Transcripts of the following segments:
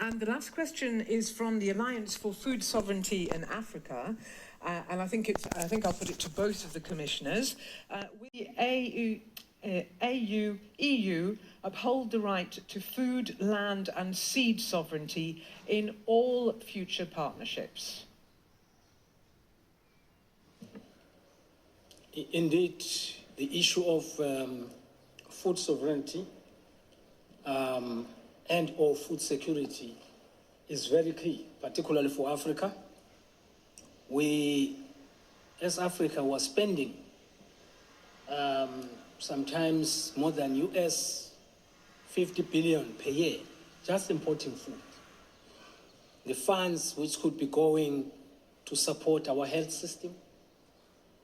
And the last question is from the Alliance for Food Sovereignty in Africa, and I think I'll put it to both of the commissioners. Will the EU uphold the right to food, land and seed sovereignty in all future partnerships? Indeed, the issue of food sovereignty and or food security is very key, particularly for Africa. We, as Africa, was spending sometimes more than US 50 billion per year just importing food. The funds which could be going to support our health system,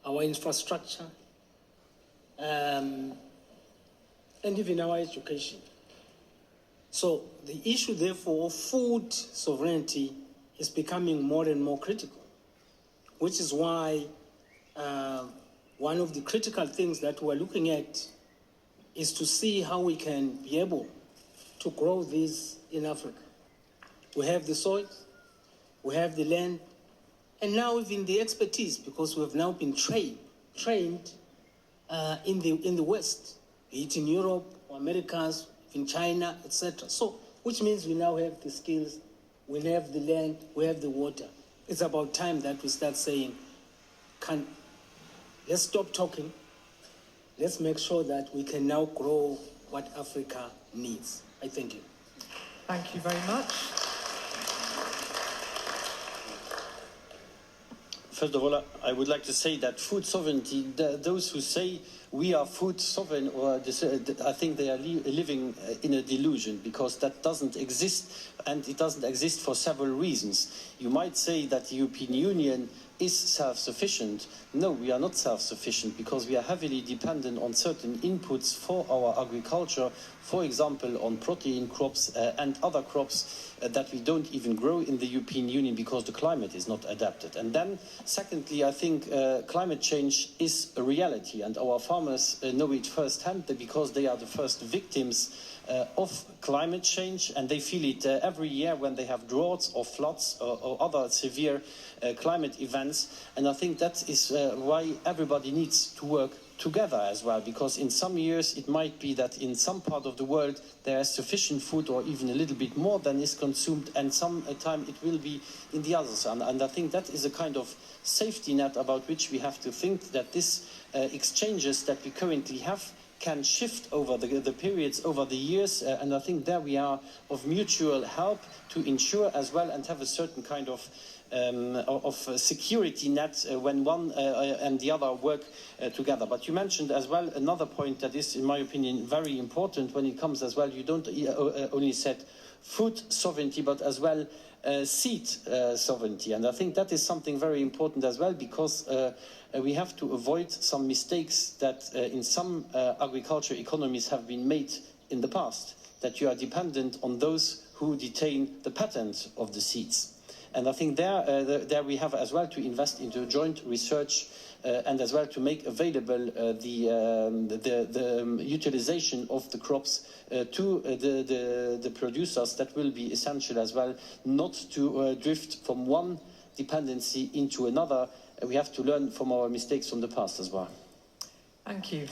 our infrastructure, and even our education. So the issue, therefore, of food sovereignty is becoming more and more critical, which is why one of the critical things that we're looking at is to see how we can be able to grow this in Africa. We have the soil, we have the land, and now even the expertise, because we have now been trained in the West, be it in Europe or Americas, in China, etc. So, which means we now have the skills, we have the land, we have the water. It's about time that we start saying, let's stop talking, let's make sure that we can now grow what Africa needs. I thank you. Thank you very much. First of all, I would like to say that food sovereignty, those who say we are food sovereign, I think they are living in a delusion, because that doesn't exist, and it doesn't exist for several reasons. You might say that the European Union is self-sufficient. No, we are not self-sufficient, because we are heavily dependent on certain inputs for our agriculture, for example, on protein crops and other crops that we don't even grow in the European Union because the climate is not adapted. And then, secondly, I think climate change is a reality, and our farmers know it firsthand because they are the first victims of climate change, and they feel it every year when they have droughts or floods or other severe climate events. And I think that is why everybody needs to work together as well, because in some years it might be that in some part of the world there is sufficient food or even a little bit more than is consumed, and some time it will be in the others. And I think that is a kind of safety net about which we have to think, that this exchanges that we currently have can shift over the periods, over the years, and I think there we are of mutual help to ensure as well and have a certain kind of security net when one and the other work together. But you mentioned as well another point that is, in my opinion, very important when it comes as well. You don't only said food sovereignty, but as well seed sovereignty. And I think that is something very important as well, because we have to avoid some mistakes that in some agriculture economies have been made in the past, that you are dependent on those who detain the patent of the seeds. And I think there we have as well to invest into joint research and as well to make available the utilization of the crops to the producers. That will be essential as well, not to drift from one dependency into another. We have to learn from our mistakes from the past as well. Thank you.